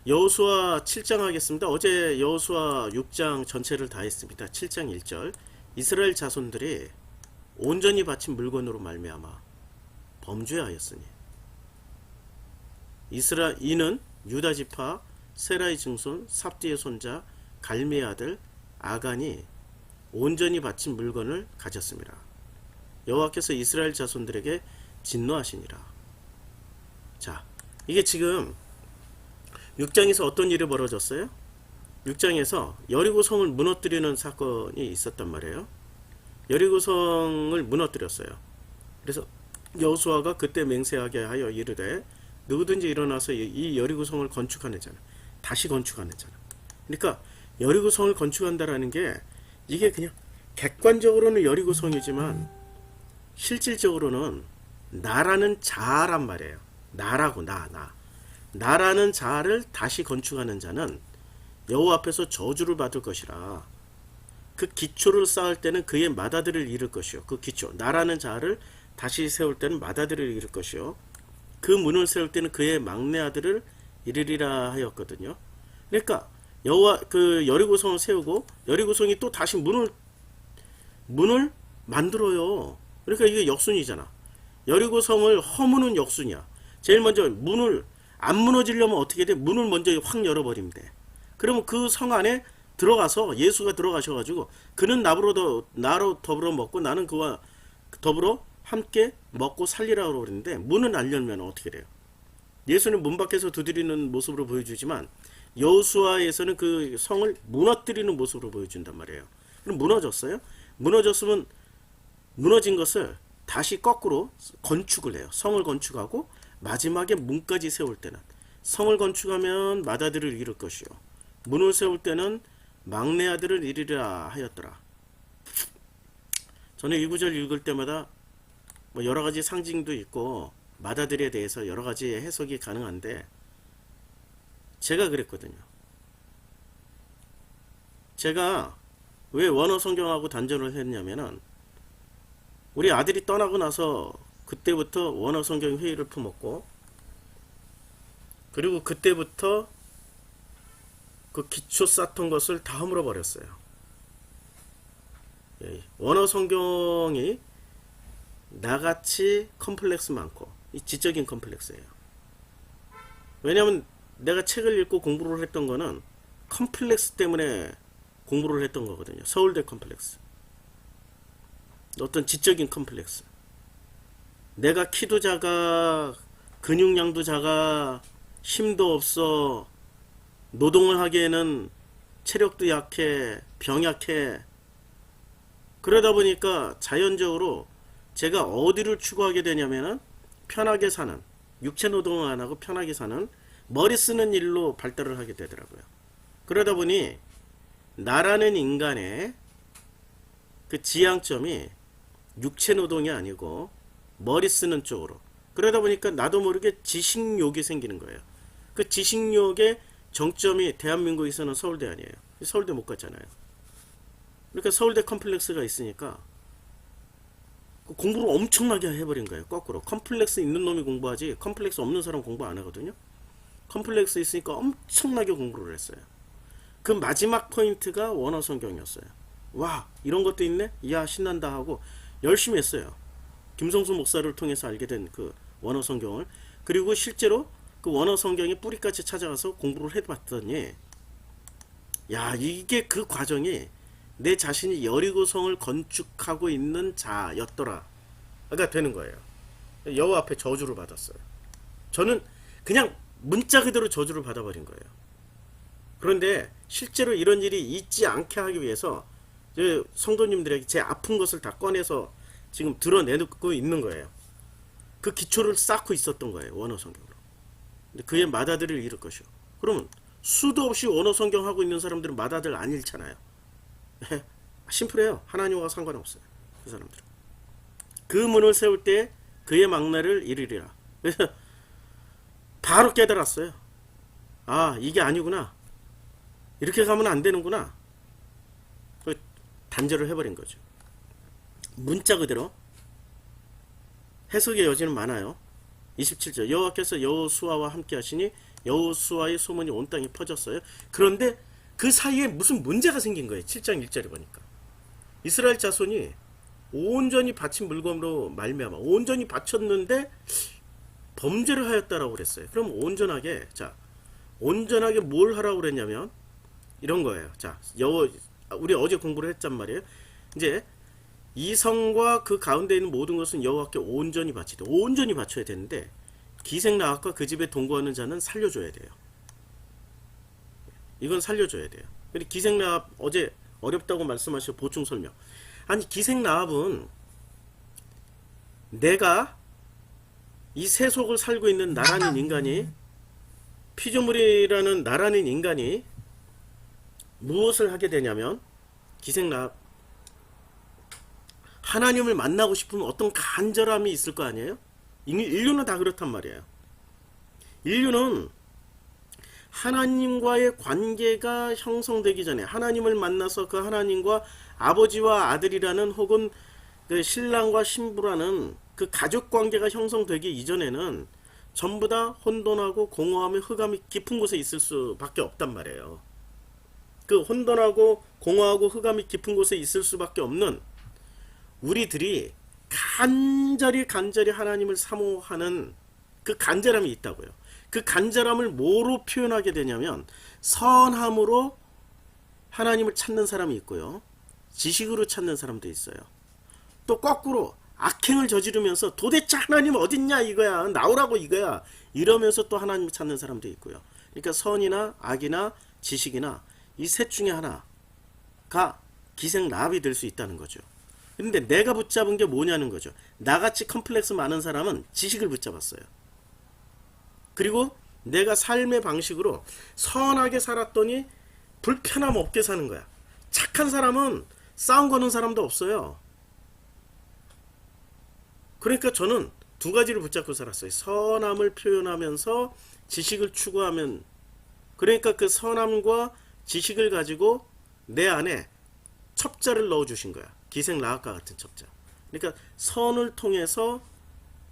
여호수아 7장 하겠습니다. 어제 여호수아 6장 전체를 다 했습니다. 7장 1절. 이스라엘 자손들이 온전히 바친 물건으로 말미암아 범죄하였으니 이는 유다 지파 세라의 증손 삽디의 손자 갈미의 아들 아간이 온전히 바친 물건을 가졌습니다. 여호와께서 이스라엘 자손들에게 진노하시니라. 자, 이게 지금 6장에서 어떤 일이 벌어졌어요? 6장에서 여리고성을 무너뜨리는 사건이 있었단 말이에요. 여리고성을 무너뜨렸어요. 그래서 여호수아가 그때 맹세하게 하여 이르되 누구든지 일어나서 이 여리고성을 건축하는 자는 다시 건축하는 자는, 그러니까 여리고성을 건축한다라는 게 이게 그냥 객관적으로는 여리고성이지만 실질적으로는 나라는 자란 말이에요. 나라고 나라는 자를 다시 건축하는 자는 여호와 앞에서 저주를 받을 것이라. 그 기초를 쌓을 때는 그의 맏아들을 잃을 것이요. 그 기초 나라는 자를 다시 세울 때는 맏아들을 잃을 것이요. 그 문을 세울 때는 그의 막내 아들을 잃으리라 하였거든요. 그러니까 여호와 그 여리고성을 세우고 여리고성이 또 다시 문을 만들어요. 그러니까 이게 역순이잖아. 여리고성을 허무는 역순이야. 제일 먼저 문을 안 무너지려면 어떻게 돼? 문을 먼저 확 열어버리면 돼. 그러면 그 성 안에 들어가서 예수가 들어가셔가지고 그는 나로 더불어 먹고 나는 그와 더불어 함께 먹고 살리라고 그러는데 문을 안 열면 어떻게 돼요? 예수는 문 밖에서 두드리는 모습으로 보여주지만 여호수아에서는 그 성을 무너뜨리는 모습으로 보여준단 말이에요. 그럼 무너졌어요? 무너졌으면 무너진 것을 다시 거꾸로 건축을 해요. 성을 건축하고 마지막에 문까지 세울 때는 성을 건축하면 맏아들을 잃을 것이요 문을 세울 때는 막내 아들을 잃으리라 하였더라. 저는 이 구절 읽을 때마다 뭐 여러 가지 상징도 있고 맏아들에 대해서 여러 가지 해석이 가능한데 제가 그랬거든요. 제가 왜 원어 성경하고 단절을 했냐면은 우리 아들이 떠나고 나서 그때부터 원어 성경 회의를 품었고, 그리고 그때부터 그 기초 쌓던 것을 다 허물어 버렸어요. 원어 성경이 나같이 컴플렉스 많고 이 지적인 컴플렉스예요. 왜냐하면 내가 책을 읽고 공부를 했던 거는 컴플렉스 때문에 공부를 했던 거거든요. 서울대 컴플렉스, 어떤 지적인 컴플렉스. 내가 키도 작아, 근육량도 작아, 힘도 없어, 노동을 하기에는 체력도 약해, 병약해. 그러다 보니까 자연적으로 제가 어디를 추구하게 되냐면은 편하게 사는, 육체 노동을 안 하고 편하게 사는, 머리 쓰는 일로 발달을 하게 되더라고요. 그러다 보니 나라는 인간의 그 지향점이 육체 노동이 아니고 머리 쓰는 쪽으로. 그러다 보니까 나도 모르게 지식욕이 생기는 거예요. 그 지식욕의 정점이 대한민국에서는 서울대 아니에요. 서울대 못 갔잖아요. 그러니까 서울대 컴플렉스가 있으니까 공부를 엄청나게 해버린 거예요. 거꾸로. 컴플렉스 있는 놈이 공부하지 컴플렉스 없는 사람 공부 안 하거든요. 컴플렉스 있으니까 엄청나게 공부를 했어요. 그 마지막 포인트가 원어 성경이었어요. 와, 이런 것도 있네? 이야, 신난다 하고 열심히 했어요. 김성수 목사를 통해서 알게 된 그 원어 성경을. 그리고 실제로 그 원어 성경이 뿌리까지 찾아가서 공부를 해봤더니, 야, 이게 그 과정이 내 자신이 여리고성을 건축하고 있는 자였더라. 가 되는 거예요. 여호와 앞에 저주를 받았어요. 저는 그냥 문자 그대로 저주를 받아버린 거예요. 그런데 실제로 이런 일이 있지 않게 하기 위해서 성도님들에게 제 아픈 것을 다 꺼내서 지금 드러내고 있는 거예요. 그 기초를 쌓고 있었던 거예요. 원어 성경으로. 근데 그의 맏아들을 잃을 것이요. 그러면 수도 없이 원어 성경 하고 있는 사람들은 맏아들 안 잃잖아요. 심플해요. 하나님과 상관없어요. 그 사람들은. 그 문을 세울 때 그의 막내를 잃으리라. 그래서 바로 깨달았어요. 아, 이게 아니구나. 이렇게 가면 안 되는구나. 단절을 해버린 거죠. 문자 그대로. 해석의 여지는 많아요. 27절 여호와께서 여호수아와 함께 하시니 여호수아의 소문이 온 땅에 퍼졌어요. 그런데 그 사이에 무슨 문제가 생긴 거예요. 7장 1절에 보니까 이스라엘 자손이 온전히 바친 물건으로 말미암아 온전히 바쳤는데 범죄를 하였다라고 그랬어요. 그럼 온전하게 뭘 하라고 그랬냐면 이런 거예요. 자, 우리 어제 공부를 했단 말이에요. 이제 이 성과 그 가운데 있는 모든 것은 여호와께 온전히 바치되 온전히 바쳐야 되는데 기생 라합과 그 집에 동거하는 자는 살려줘야 돼요. 이건 살려줘야 돼요. 그리고 기생 라합 어제 어렵다고 말씀하시고 보충 설명. 아니 기생 라합은 내가 이 세속을 살고 있는 나라는 인간이 피조물이라는 나라는 인간이 무엇을 하게 되냐면 기생 라합 하나님을 만나고 싶으면 어떤 간절함이 있을 거 아니에요? 인류는 다 그렇단 말이에요. 인류는 하나님과의 관계가 형성되기 전에 하나님을 만나서 그 하나님과 아버지와 아들이라는 혹은 그 신랑과 신부라는 그 가족 관계가 형성되기 이전에는 전부 다 혼돈하고 공허함의 흑암이 깊은 곳에 있을 수밖에 없단 말이에요. 그 혼돈하고 공허하고 흑암이 깊은 곳에 있을 수밖에 없는 우리들이 간절히 하나님을 사모하는 그 간절함이 있다고요. 그 간절함을 뭐로 표현하게 되냐면 선함으로 하나님을 찾는 사람이 있고요. 지식으로 찾는 사람도 있어요. 또 거꾸로 악행을 저지르면서 도대체 하나님 어딨냐 이거야, 나오라고 이거야 이러면서 또 하나님을 찾는 사람도 있고요. 그러니까 선이나 악이나 지식이나 이 셋 중에 하나가 기생 라합이 될 수 있다는 거죠. 근데 내가 붙잡은 게 뭐냐는 거죠. 나같이 컴플렉스 많은 사람은 지식을 붙잡았어요. 그리고 내가 삶의 방식으로 선하게 살았더니 불편함 없게 사는 거야. 착한 사람은 싸움 거는 사람도 없어요. 그러니까 저는 두 가지를 붙잡고 살았어요. 선함을 표현하면서 지식을 추구하면, 그러니까 그 선함과 지식을 가지고 내 안에 첩자를 넣어주신 거야. 기생 라합과 같은 첩자. 그러니까 선을 통해서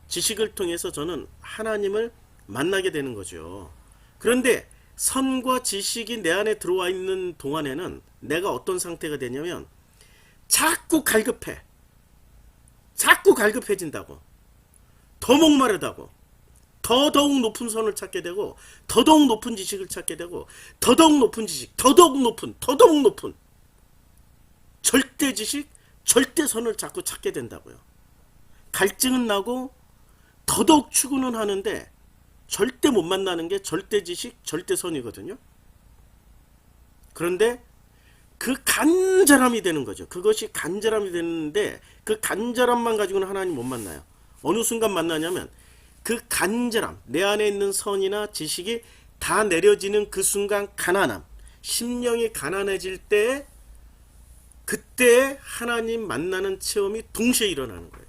지식을 통해서 저는 하나님을 만나게 되는 거죠. 그런데 선과 지식이 내 안에 들어와 있는 동안에는 내가 어떤 상태가 되냐면 자꾸 갈급해진다고, 더 목마르다고, 더더욱 높은 선을 찾게 되고, 더더욱 높은 지식을 찾게 되고, 더더욱 높은 지식, 더더욱 높은 절대 지식, 절대 선을 자꾸 찾게 된다고요. 갈증은 나고 더더욱 추구는 하는데 절대 못 만나는 게 절대 지식, 절대 선이거든요. 그런데 그 간절함이 되는 거죠. 그것이 간절함이 되는데 그 간절함만 가지고는 하나님 못 만나요. 어느 순간 만나냐면 그 간절함, 내 안에 있는 선이나 지식이 다 내려지는 그 순간 가난함, 심령이 가난해질 때 그때 하나님 만나는 체험이 동시에 일어나는 거예요.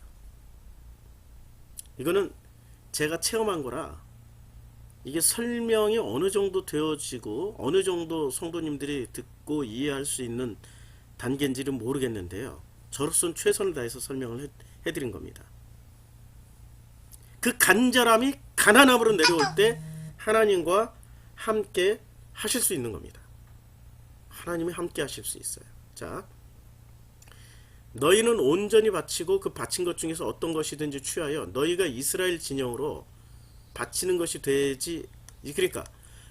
이거는 제가 체험한 거라 이게 설명이 어느 정도 되어지고 어느 정도 성도님들이 듣고 이해할 수 있는 단계인지는 모르겠는데요. 저로서는 최선을 다해서 설명을 해드린 겁니다. 그 간절함이 가난함으로 내려올 때 하나님과 함께 하실 수 있는 겁니다. 하나님이 함께 하실 수 있어요. 자, 너희는 온전히 바치고 그 바친 것 중에서 어떤 것이든지 취하여 너희가 이스라엘 진영으로 바치는 것이 되지. 그러니까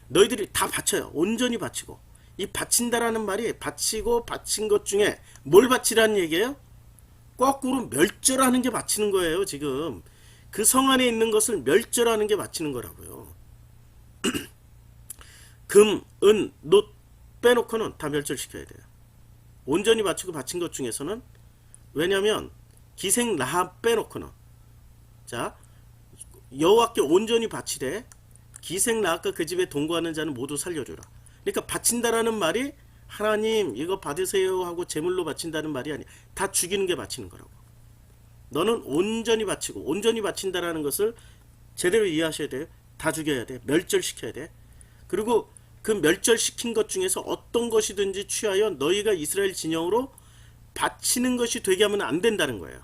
너희들이 다 바쳐요. 온전히 바치고. 이 바친다라는 말이 바치고 바친 것 중에 뭘 바치라는 얘기예요? 거꾸로 멸절하는 게 바치는 거예요. 지금 그 성 안에 있는 것을 멸절하는 게 바치는 거라고요. 금, 은, 놋 빼놓고는 다 멸절시켜야 돼요. 온전히 바치고 바친 것 중에서는, 왜냐하면 기생 라합 빼놓고는, 자, 여호와께 온전히 바치되 기생 라합과 그 집에 동거하는 자는 모두 살려주라. 그러니까 바친다라는 말이 하나님 이거 받으세요 하고 제물로 바친다는 말이 아니야. 다 죽이는 게 바치는 거라고. 너는 온전히 바치고, 온전히 바친다라는 것을 제대로 이해하셔야 돼요. 다 죽여야 돼. 멸절시켜야 돼. 그리고 그 멸절시킨 것 중에서 어떤 것이든지 취하여 너희가 이스라엘 진영으로 바치는 것이 되게 하면 안 된다는 거예요.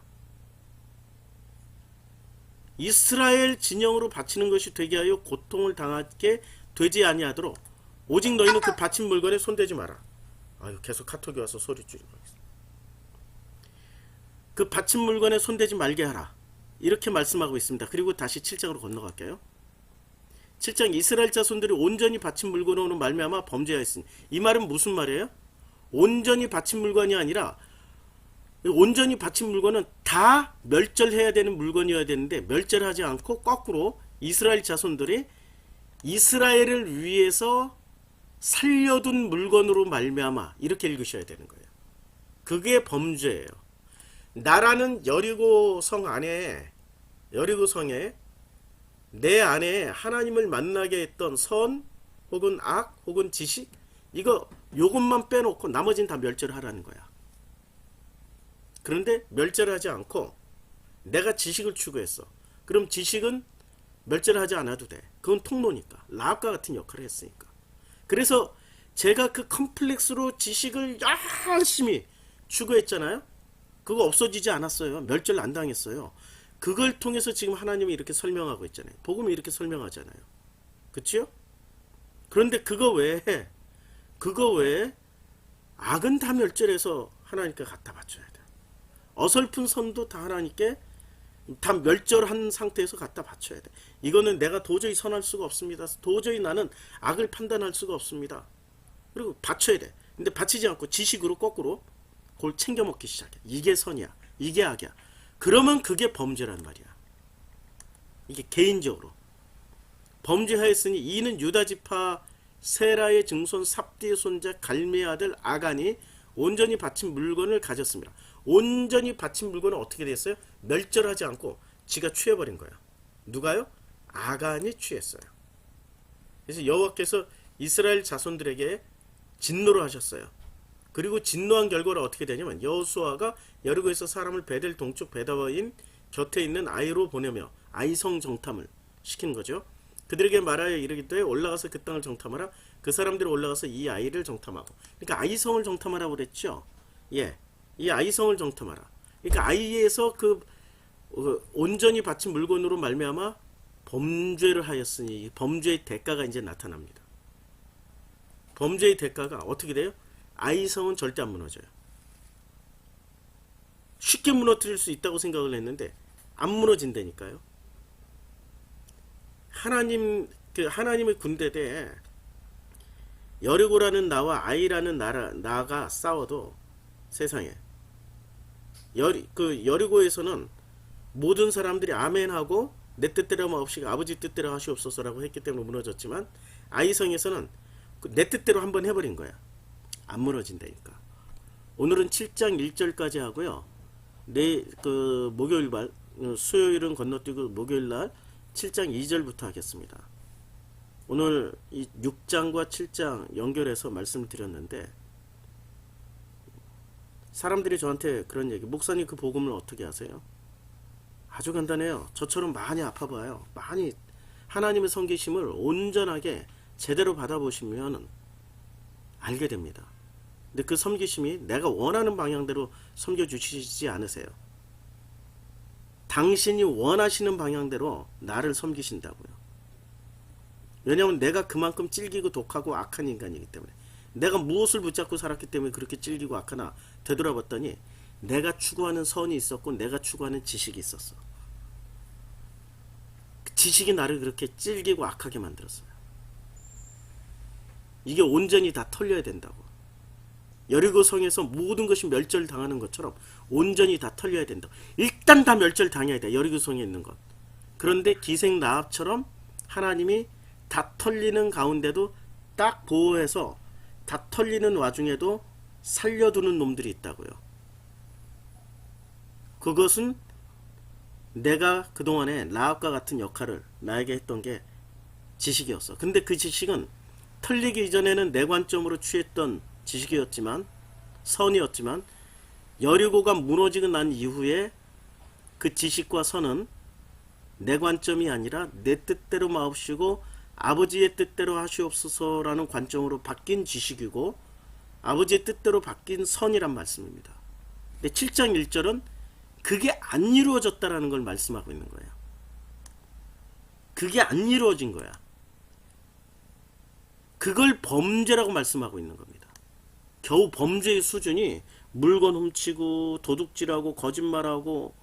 이스라엘 진영으로 바치는 것이 되게 하여 고통을 당하게 되지 아니하도록 오직 너희는 그 바친 물건에 손대지 마라. 아유, 계속 카톡이 와서 소리 줄이고 있어. 그 바친 물건에 손대지 말게 하라. 이렇게 말씀하고 있습니다. 그리고 다시 7장으로 건너갈게요. 7장 이스라엘 자손들이 온전히 바친 물건으로 말미암아 범죄하였으니, 이 말은 무슨 말이에요? 온전히 바친 물건이 아니라 온전히 바친 물건은 다 멸절해야 되는 물건이어야 되는데 멸절하지 않고 거꾸로 이스라엘 자손들이 이스라엘을 위해서 살려둔 물건으로 말미암아, 이렇게 읽으셔야 되는 거예요. 그게 범죄예요. 나라는 여리고성 안에, 여리고성에 내 안에 하나님을 만나게 했던 선 혹은 악 혹은 지식, 요것만 빼놓고 나머지는 다 멸절하라는 거야. 그런데 멸절하지 않고 내가 지식을 추구했어. 그럼 지식은 멸절하지 않아도 돼. 그건 통로니까. 라합과 같은 역할을 했으니까. 그래서 제가 그 컴플렉스로 지식을 열심히 추구했잖아요. 그거 없어지지 않았어요. 멸절 안 당했어요. 그걸 통해서 지금 하나님이 이렇게 설명하고 있잖아요. 복음이 이렇게 설명하잖아요. 그치요? 그런데 그거 외에 악은 다 멸절해서 하나님께 갖다 바쳐야 돼. 어설픈 선도 다 하나님께 다 멸절한 상태에서 갖다 바쳐야 돼. 이거는 내가 도저히 선할 수가 없습니다. 도저히 나는 악을 판단할 수가 없습니다. 그리고 바쳐야 돼. 근데 바치지 않고 지식으로 거꾸로 그걸 챙겨 먹기 시작해. 이게 선이야. 이게 악이야. 그러면 그게 범죄란 말이야. 이게 개인적으로. 범죄하였으니 이는 유다지파 세라의 증손 삽디의 손자 갈미의 아들 아간이 온전히 바친 물건을 가졌습니다. 온전히 바친 물건은 어떻게 됐어요? 멸절하지 않고 지가 취해버린 거야. 누가요? 아간이 취했어요. 그래서 여호와께서 이스라엘 자손들에게 진노를 하셨어요. 그리고 진노한 결과가 어떻게 되냐면 여호수아가 여리고에서 사람을 베델 동쪽 베다와인 곁에 있는 아이로 보내며 아이성 정탐을 시킨 거죠. 그들에게 말하여 이르기되 올라가서 그 땅을 정탐하라. 그 사람들이 올라가서 이 아이를 정탐하고, 그러니까 아이성을 정탐하라고 그랬죠. 예, 이 아이성을 정탐하라. 그러니까 아이에서 온전히 바친 물건으로 말미암아 범죄를 하였으니 범죄의 대가가 이제 나타납니다. 범죄의 대가가 어떻게 돼요? 아이성은 절대 안 무너져요. 쉽게 무너뜨릴 수 있다고 생각을 했는데 안 무너진다니까요. 하나님의 군대대 여리고라는 나와 아이라는 나가 싸워도 세상에 여리고에서는 모든 사람들이 아멘하고 내 뜻대로 마옵시고 아버지 뜻대로 하시옵소서라고 했기 때문에 무너졌지만, 아이성에서는 내 뜻대로 한번 해버린 거야. 안 무너진다니까. 오늘은 7장 1절까지 하고요. 목요일날 수요일은 건너뛰고 목요일날 7장 2절부터 하겠습니다. 오늘 이 6장과 7장 연결해서 말씀을 드렸는데, 사람들이 저한테 그런 얘기, 목사님 그 복음을 어떻게 하세요? 아주 간단해요. 저처럼 많이 아파봐요. 많이 하나님의 섬기심을 온전하게 제대로 받아보시면 알게 됩니다. 근데 그 섬기심이 내가 원하는 방향대로 섬겨주시지 않으세요. 당신이 원하시는 방향대로 나를 섬기신다고요. 왜냐하면 내가 그만큼 찔기고 독하고 악한 인간이기 때문에, 내가 무엇을 붙잡고 살았기 때문에 그렇게 찔기고 악하나 되돌아봤더니 내가 추구하는 선이 있었고 내가 추구하는 지식이 있었어. 그 지식이 나를 그렇게 찔기고 악하게 만들었어요. 이게 온전히 다 털려야 된다고. 여리고성에서 모든 것이 멸절당하는 것처럼 온전히 다 털려야 된다. 일단 다 멸절당해야 돼. 여리고성에 있는 것. 그런데 기생 라합처럼 하나님이 다 털리는 가운데도 딱 보호해서 다 털리는 와중에도 살려두는 놈들이 있다고요. 그것은 내가 그동안에 라합과 같은 역할을 나에게 했던 게 지식이었어. 근데 그 지식은 털리기 이전에는 내 관점으로 취했던 지식이었지만, 선이었지만, 여리고가 무너지고 난 이후에 그 지식과 선은 내 관점이 아니라 내 뜻대로 마옵시고 아버지의 뜻대로 하시옵소서라는 관점으로 바뀐 지식이고 아버지의 뜻대로 바뀐 선이란 말씀입니다. 근데 7장 1절은 그게 안 이루어졌다라는 걸 말씀하고 있는 거예요. 그게 안 이루어진 거야. 그걸 범죄라고 말씀하고 있는 겁니다. 겨우 범죄의 수준이 물건 훔치고 도둑질하고 거짓말하고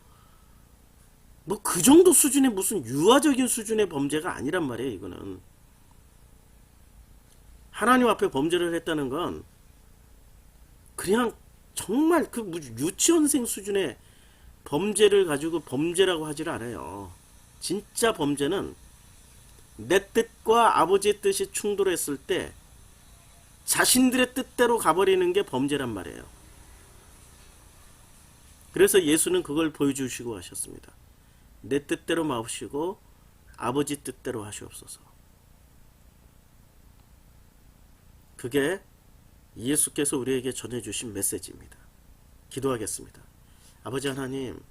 뭐 그 정도 수준의 무슨 유아적인 수준의 범죄가 아니란 말이에요. 이거는 하나님 앞에 범죄를 했다는 건 그냥 정말 그 유치원생 수준의 범죄를 가지고 범죄라고 하질 않아요. 진짜 범죄는 내 뜻과 아버지의 뜻이 충돌했을 때 자신들의 뜻대로 가버리는 게 범죄란 말이에요. 그래서 예수는 그걸 보여주시고 하셨습니다. 내 뜻대로 마옵시고 아버지 뜻대로 하시옵소서. 그게 예수께서 우리에게 전해주신 메시지입니다. 기도하겠습니다. 아버지 하나님,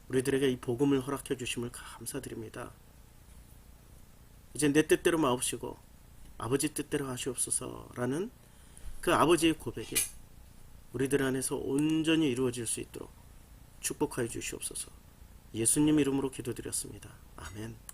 우리들에게 이 복음을 허락해 주심을 감사드립니다. 이제 내 뜻대로 마옵시고 아버지 뜻대로 하시옵소서라는 그 아버지의 고백이 우리들 안에서 온전히 이루어질 수 있도록 축복하여 주시옵소서. 예수님 이름으로 기도드렸습니다. 아멘.